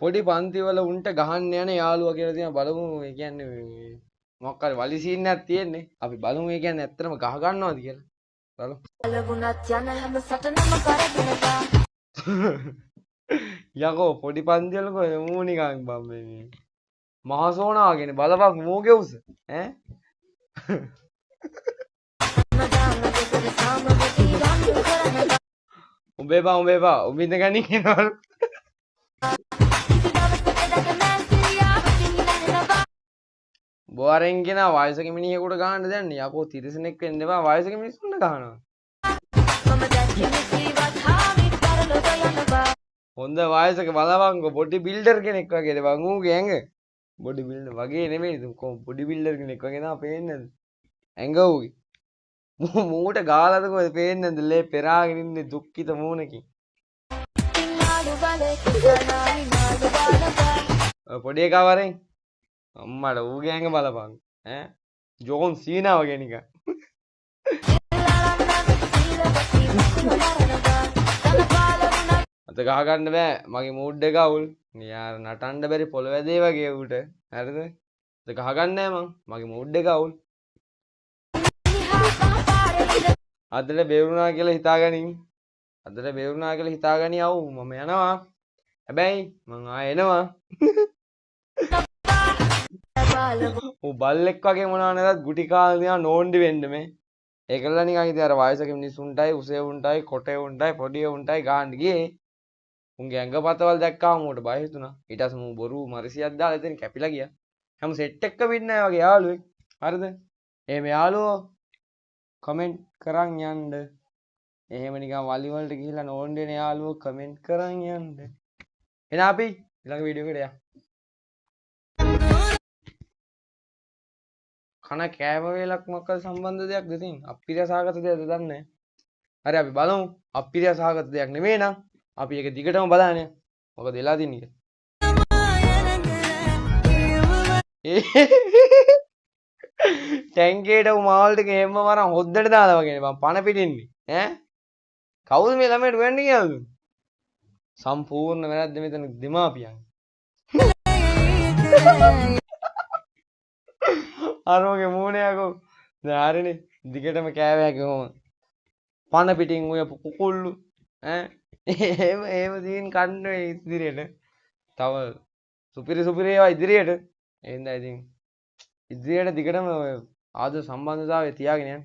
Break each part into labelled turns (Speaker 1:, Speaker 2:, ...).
Speaker 1: පොඩි පන්ති වල උන්ට ගහන්න යන යාළුවා කියලා තියෙන බලමු. ඒ කියන්නේ මොකක් හරි වලි සීන් එකක් තියෙන්නේ. අපි බලමු ඒ කියන්නේ ඇත්තටම ගහ ගන්නවද කියලා. බලමු. යකෝ පොඩි පන්ති වල කොහෙ මූ නිකන් බම් මේ මහසෝනා වගේනේ බලපන් මූගේ උස ඈ උඹේ බා උඹින්ද ගන්නේ කියනවලු බොරෙන් කියන වයසක මිනිහෙකුට ගහන්න දෙන්නේ යකෝ තිරසනෙක් වෙන්න එපා වයසක මිනිස්සුන්ට ගහනවා හොඳ වයසක බලවංගෝ බොඩි බිල්ඩර් කෙනෙක් වගේද බං ඌගේ ඇඟ බොඩි බිල්ඩර් වගේ නෙමෙයි කොහොම බොඩි බිල්ඩර් කෙනෙක් වගේ නා පේන්නේ ඇඟ ඌගේ මූට ගාලාද කොහෙද පේන්නේ නැද්ද ලේ පෙරාගෙන ඉන්නේ දුක්ඛිත මූණකින් පොඩි එකා වරෙන් අම්මට ඌගේ ඇඟ බලපන් ඈ ජෝන් සීනා වගේ නිකන් අත ගහ ගන්න බෑ මගේ මූඩ් එක අවුල් යාර නටන්න බැරි පොළවැදේ වගේ ඌට හරිද අත ගහ ගන්න නෑ මගේ මූඩ් එක අවුල් අදට බේරුණා කියලා හිතාගනින් අදට බේරුණා කියලා හිතාගනි අවු මම යනවා හැබැයි මං ආයෙ එනවා ඌ බල්ලෙක් වගේ මොනවා නැතත් ගුටි කාලා දිනා නෝන්ඩි වෙන්න මේ ඒකලා නිකන් ඉතින් අර වයසක මිනිස්සුන්ටයි උසේ උන්ටයි කොටේ උන්ටයි පොඩිය උන්ටයි ගහන්න ගියේ උන්ගේ ඇඟපතවල් දැක්කාම ඌට බය හිතුණා ඊට පස්සේ මූ බොරු මරිසියක් දාලා එතන කැපිලා ගියා හැම සෙට් එකක වින්නේ නැහැ වගේ යාළුවෙක් හරිද එහෙම යාළුවෝ කමෙන්ට් කරන් යන්න එහෙම නිකන් වලි වලට ගිහිල්ලා නෝන් දෙන යාළුවෝ කමෙන්ට් කරන් යන්න එහෙනම් අපි ඊළඟ වීඩියෝ එකට යමු කන කෑම වේලක් මොකක්ද සම්බන්ධ දෙයක්ද තියෙන අපිරියසහගත දෙයක්ද දන්නේ නැහැ හරි අපි බලමු අපිරියසහගත දෙයක් නෙමෙයි නම් අපි ඒක දිගටම බලන්නේ මොකද වෙලා තින්නේ ටැංකියට මාල් ටික එහෙම වරන් හොද්දට දාලා වගේනේ මම පණ පිටින්නේ ඈ කවුද මේ ළමයට වෙන්නේ කියලා සම්පූර්ණ වැරද්ද මෙතන දෙමාපියන් අරෝගේ මූණේ යකෝ දැන් හරිනේ දිගටම කෑවෑ කොහොම පණ පිටින් ඔය කුකුල්ලු ඈ එහෙම දින් කන්න ඉදිරියට තව සුපිරි ඒවා ඉදිරියට එහෙනම් ඉතින් ඉදිරියට දිගටම ඔය ආද සම්බන්ධතාවය තියාගෙන යන්න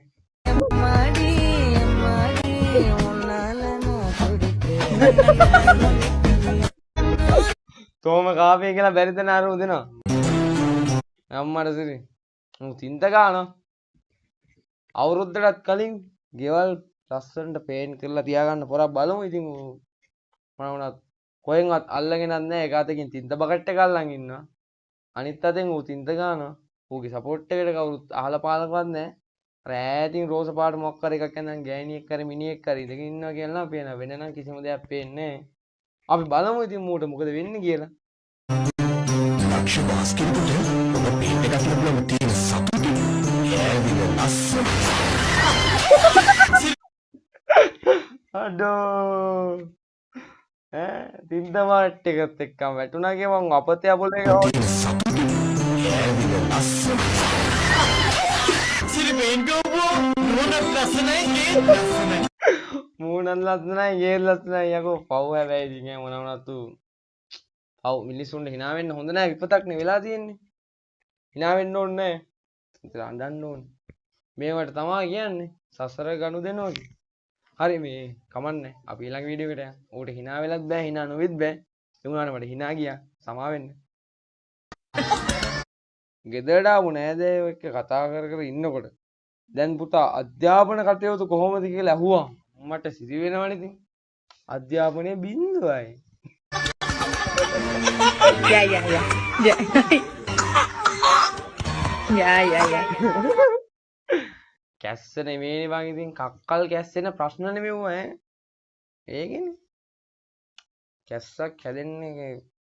Speaker 1: තෝම කාපේ කියලා බැරිද නාරු දෙනවා අම්මට සිරි මු තින්ත ගානවා අවුරුද්දටත් කලින් ගෙවල් ලස්සනට පේන්ට් කරලා තියාගන්න පොරක් බලමු ඉතින් මොන වුණත් කොහෙන්වත් අල්ලගෙනත් නැහැ එක අතකින් තින්ත බකට් එක අල්ලන් ඉන්නවා අනිත් අතෙන් ඌ තින්ත ගානවා ඌගේ සපෝට් එකට කවුරුත් අහලා පාලකවත් නැහැ අර ඈතින් රෝස පාට මොකක් කර එකක් නැත්නම් ගෑණියෙක් කර මිනිහෙක් කර ඉඳගෙන ඉන්නවා කියලා නම් පේනවා වෙන නම් කිසිම දෙයක් පේන්නේ නැහැ අපි බලමු ඉතින් මූට මොකද වෙන්නේ කියලා ලක්ෂ වාස්කින්ට ඔබ පේන්ට් එකක් ලැබුණම තියෙන සතුට කෑවිල ලස්සන අඩෝ ඈ තින්ත මාට් එකත් එක්කම වැටුණාගේ මං අපතේ අපලේ ගාව මූණත් ලස්සනයි ගේ ලස්සනයි යකෝ පව් හැබැයි ඉතින් මොන වුණත් පව් මිනිස්සුන්ට hina වෙන්න හොඳ නැහැ විපතක් නේ වෙලා තියෙන්නේ hina වෙන්න ඕනේ නැහැ ඉතින් අඬන්න ඕනේ මේවට තමයි කියන්නේ සසර ගනුදෙනුව හරි මේ කමන්නේ අපි ඊළඟ වීඩියෝ එකට යමු ඌට hina වෙලත් බෑ hina නොවෙත් බෑ ඒ වුණාට මට hina ගියා සමා වෙන්න ගෙදරට ආපු නෑදෑයෝ එක්ක කතා කර ඉන්නකොට දැන් පුතා අධ්‍යාපන කටයුතු කොහොමද කියලා ඇහුවා මට සිරි වෙනවනේ ඉතින් අධ්‍යාපනයේ බින්දුවයි යා කැස්ස නෙමෙයිනේ බං ඉතින් කක්කල් කැස්සෙන ප්‍රශ්න නෙමෙව ඈ ඒකනේ කැස්සක් හැදෙන්නේ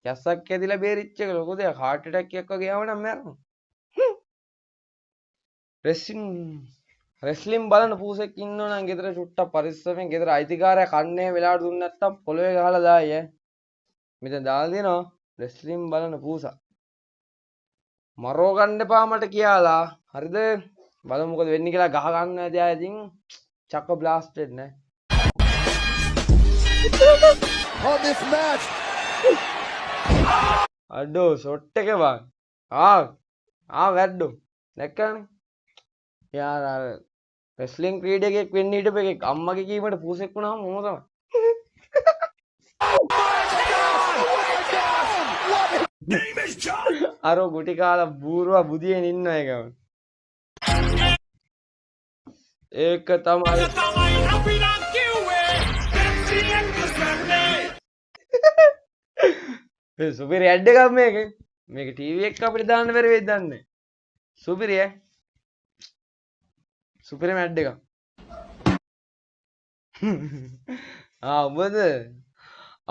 Speaker 1: කැස්සක් හැදිලා බේරිච්ච එක ලොකු දෙයක් heart attack එකක් වගේ ආවනම් මැරෙනවා රෙස්ලින් බලන පූසෙක් ඉන්නෝ නම් ගෙදර චුට්ටක් පරිස්සමෙන් ගෙදර අයිතිකාරයා කන්නේ වෙලාවට දුන්නේ නැත්තම් පොළවේ ගහලා දායි ඈ මෙතන දාලා දෙනවා රෙස්ලින් බලන පූසා මරෝ ගන්න එපා මට කියලා. හරිද? බලමු මොකද වෙන්නේ කියලා. ගහ ගන්න ඇදී ආ ඉතින් චක්ක බ්ලාස්ටඩ් නේ.
Speaker 2: on this match.
Speaker 1: අඩෝ ෂොට් එක බං. වැද්දෝ. දැක්කනේ. යාර අර රෙස්ලින් ක්‍රීඩකයෙක් වෙන්න හිටපු එකෙක් අම්මගේ කීමට පූසෙක් වුණාම මොම තමයි. අර ගුටි කාලා බූරුවා බුදියෙන් ඉන්න එකම. ඒක තමයි අපි නම් කිව්වේ මේ සුපිරි ඇඩ් එකක් මේක ටීවී එක අපිට දාන්න බැරි වෙයිද දන්නේ. සුපිරි සුපිරිම ඇඩ් එකක්. උඹද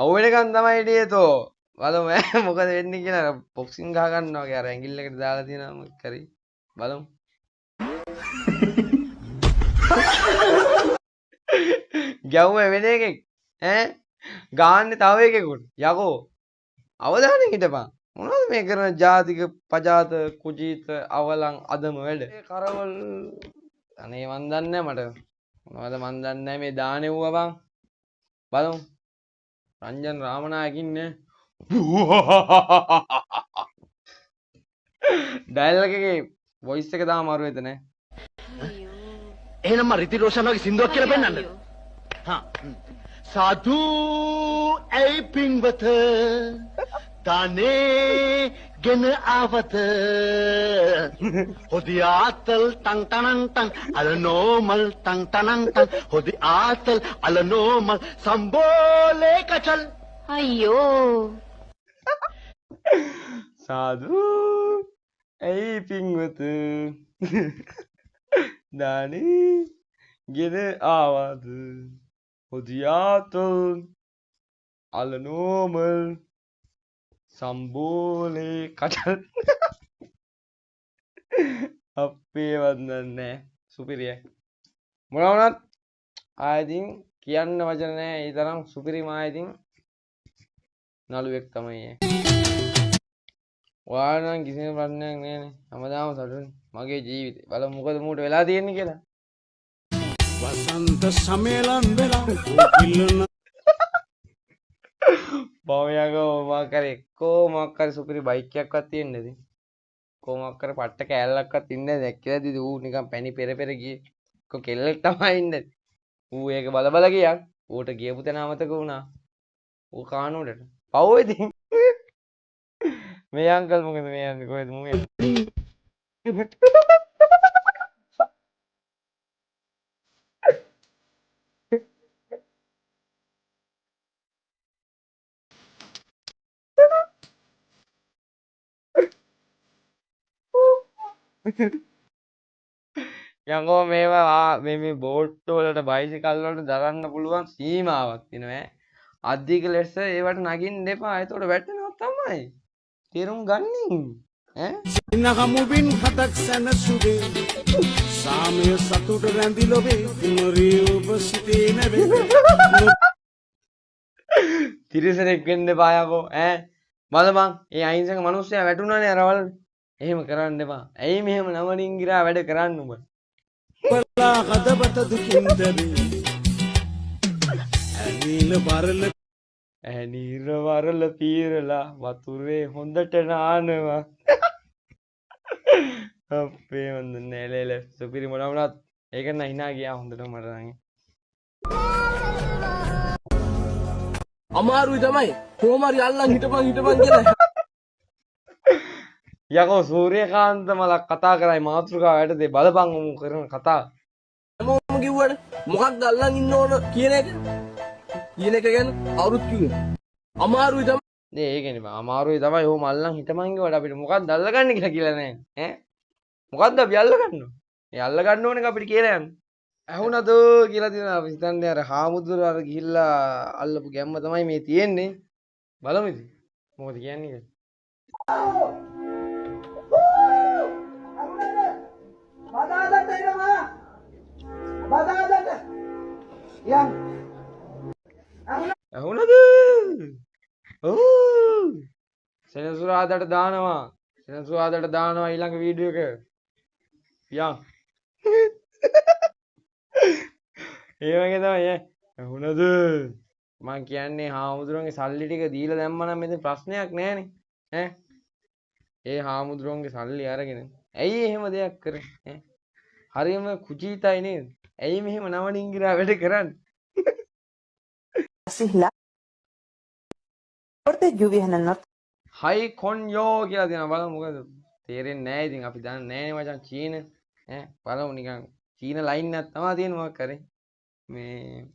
Speaker 1: අවුවෙනකන් තමයි හිටියේ තෝ. බලමු මොකද වෙන්නේ කියලා. බොක්සින් ගහ ගන්නවා වගේ අර ඇඟිල්ල එකට දාලා තියෙනවා මොකක් කරි. බලමු. ගැව්වේ වෙන එකෙක් ගාන්නේ තව එකෙකුට. යකෝ අවධානයෙන් හිටපන්. මොනවද මේ කරන ජාතික පජාත කුජීත අවලං අදම වැඩ. කරවල් අනේ මන් දන්නේ මට. මොනවද මන් දන්නේ මේ දානෙව්වා බං. බලමු. රංජන් රාමනායක ඉන්නේ. ඩයලොග් එකේ වොයිස් එක තාම අමාරු වෙද නේ.
Speaker 2: එහෙනම් මම රිති රෝෂන් වගේ සින්දුවක් කියලා පෙන්නන්නද? සාදු ඒ පින්වත තනේ ගෙන ආවත හොදි ආතල් තං තනං තං අලනෝමල් තං තනං තං හොදි ආතල් අලනෝමල් සම්බෝලේ කචල්
Speaker 3: අයියෝ
Speaker 1: සාදු ඒ පින්වත දානේ ගෙන ආවද හොදියාතල් අලනෝමල් සම්බෝලේ කචල් අපේ වන්දන්නේ සුපිරිය. මොනවා වුණත් ආයෙදින් කියන්න වචන නැහැ. ඒ තරම් සුපිරිම ආයෙදින් නළුවෙක් තමයි. ඔයාලා නම් කිසිම ප්‍රශ්නයක් නෑනේ. හැමදාම සතුටුනේ මගේ ජීවිතේ. බලමු මොකද මූට වෙලා තියෙන්නේ කියලා.
Speaker 4: වසන්ත සමේලන් වෙලා කිල්ලන
Speaker 1: බෝමයාගෝ මාකර එක්කෝ මොකක් හරි සුපිරි බයික් එකක්වත් තියෙන්නේ නැති. කොහොමක් කර පට්ට කෑල්ලක්වත් ඉන්නේ නැහැ. දැක්කේද ඌ නිකන් පැණි පෙර පෙර ගියේ. කො කෙල්ලෙක් තමයි ඉන්නේ. ඌ ඒක බල බල ගියා. ඌට ගියපු තැන අමතක වුණා. ඌ කානුවටට. පව් ඉතින්. මේ අංකල් මොකද මේ යන්නේ කොහෙද මුගේ? යංගෝ මේවා මේ බෝට්ටු වලට බයිසිකල් වලට දරන්න පුළුවන් සීමාවක් තියෙනවා. අධික ලෙස ඒවට නගින්න එපා. ඒතකොට වැටෙනවා තමයි. තේරුම් ගනින්.
Speaker 4: ඉන්නගමුබින් හතක් සැනසුවේ සාමය සතුට රැඳි ලොවේ කුමරී ඔබ සිතේ නැවේ.
Speaker 1: තිරිසනෙක් වෙන්න එපා යකෝ. බලපන් ඒ අහිංසක මිනිස්සයා වැටුණානේ අර වල. එහෙම කරන්න එපා. ඇයි මෙහෙම නවනින් ගිරා වැඩ කරන්න උඹ?
Speaker 4: බලා හදබත දුකින් දැවේ ඇනීල බරල
Speaker 1: ඇනීර වරල පීරලා වතුරේ හොඳට නානවා. අපේ හොඳ නෑලේල සුපිරි මොනවා වුණත් ඒක නම් hina ගියා හොඳට මට නම්.
Speaker 5: අමාරුයි තමයි කොහොම හරි අල්ලන් හිටපන් කියලා.
Speaker 1: යකෝ සූර්යකාන්ත මලක් කතා කරයි මාතෘකාව යටතේ බලපන් උන් කරන කතා.
Speaker 5: මොකක්ද කිව්වද? මොකක්ද අල්ලන් ඉන්න ඕන කියන එක ගැන අවුරුත් කිව්වේ. අමාරුයි තමයි.
Speaker 1: නේ ඒකනේ බං අමාරුයි තමයි. ඔහොම අල්ලන් හිටමන් ගිහුවට අපිට මොකක්ද අල්ලගන්නේ කියලා නෑ. මොකක්ද අපි අල්ලගන්නේ? ඒ අල්ලගන්න ඕනේ අපිට කියලා යන්නේ. ඇහුණද කියලා තියෙනවා. අපි හිතන්නේ අර හාමුදුරුවෝ අර ගිහිල්ලා අල්ලපු ගැම්ම තමයි මේ තියෙන්නේ. බලමු ඉතින්. මොකද කියන්නේ කියලා. ඇහුණද? සෙනසුරාදාට දානවා. සෙනසුරාදාට දානවා ඊළඟ වීඩියෝ එක. යන්. ඒ වගේ තමයි ඈ. හුණද? මං කියන්නේ හාමුදුරන්ගේ සල්ලි ටික දීලා දැම්මම නම් මෙතන ප්‍රශ්නයක් නෑනේ. ඈ. ඒ හාමුදුරන්ගේ සල්ලි අරගෙන ඇයි එහෙම දෙයක් කරේ? ඈ. හරියම කුචීතයි නේද? ඇයි මෙහෙම නවනින්ගිරා වැඩ කරන්නේ?
Speaker 3: Isla Norte, lluvias en el norte.
Speaker 1: හයි කොන්යෝ කියලා දෙනවා බලමු මොකද තේරෙන්නේ නැහැ ඉතින් අපි දන්නේ නැහැ මචං චීන ඈ බලමු නිකන් චීන ලයින් එකක් තමයි තියෙන මොකක් කරේ මේ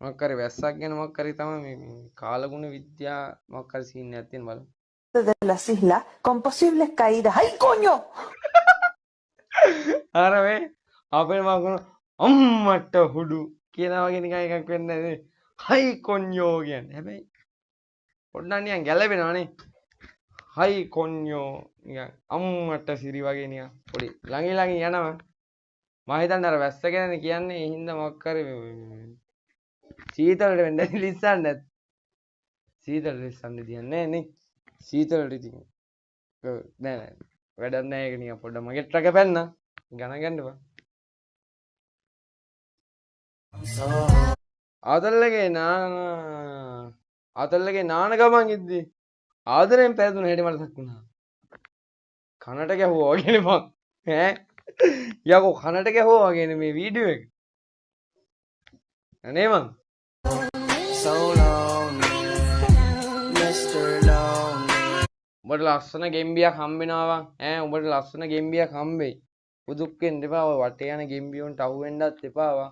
Speaker 1: මොකක් කරේ වැස්සක් ගැන මොකක් කරේ තමයි මේ කාලගුණ විද්‍යා මොකක් කරේ සීන් එකක් තියෙන බලමු
Speaker 3: De las islas con posibles caídas. ¡Ay, coño!
Speaker 1: අර මේ අපේ මම අම්මට හුඩු කියලා වගේ නිකන් එකක් වෙන්නේ නැහැ හයි කොන්යෝ කියන්නේ හැබැයි පොඩ්ඩක් නිකන් ගැළපෙනවනේ හයි කොන්යෝ නිකන් අම්මට සිරි වගේ නිකන් පොඩි ළඟින් ළඟින් යනවා මම හිතන්නේ අර වැස්ස ගැන කියන්නේ ඒ හින්දා මොකක් කරේ සීතලට වෙන්න ලිස්සන්නේ නැත් සීතල ලිස්සන්නේ තියන්නේ නේ සීතලට ඉතින් නෑ නෑ වැඩක් නෑ ඒක නිකන් පොඩ්ඩක් මගෙත් රක පැන්න ගණන් ගන්න බා ආතල්ලගේ නාන ගමන් ඉද්දි ආදරෙන් පැදුන හැටි මට සක්ුණා කනට ගැහුවා වගේනේ මං ඈ යකෝ කනට ගැහුවා වගේනේ මේ වීඩියෝ එක අනේ මං උඹට ලස්සන ගෙම්බියක් හම්බෙනවා ඈ උඹට ලස්සන ගෙම්බියක් හම්බෙයි පුදුක් වෙන්න එපා ඔය වටේ යන ගෙම්බියොන්ට අහු වෙන්නත් එපා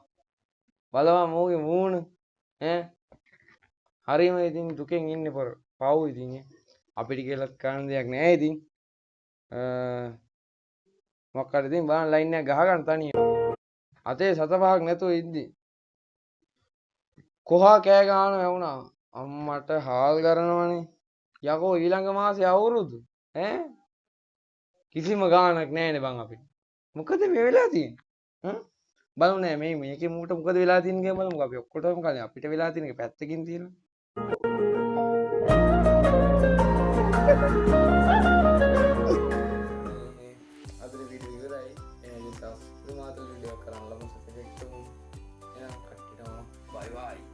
Speaker 1: බලවා මෝගේ මූණ ඈ හරිම ඉතින් දුකෙන් ඉන්නේ පොර පව් ඉතින් අපිට කියලා කරන්න දෙයක් නෑ ඉතින් මොකක්ද ඉතින් බලන්න ලයින් එක ගහ ගන්න තනියම අතේ සත පහක් නැතුව ඉද්දි කොහා කෑ ගන්න වැවුනා අම්මට හාල් කරනවනේ යකෝ ඊළඟ මාසේ අවුරුදු ඈ කිසිම ගාණක් නෑනේ බං අපිට මොකද මේ වෙලා තියෙන්නේ බලමු නෑ මේකේ මූට මොකද වෙලා තියෙන්නේ කියලා බලමු අපි ඔක්කොටම කලින් අපිට වෙලා තියෙන එක පැත්තකින් තියෙනවා අදේ වීඩියෝ ඉවරයි එහෙනම් තව මාතෘ වීඩියෝ කරන්න ළමයි සෙට් එකක් එනම් කට්ටියටම බයි බයි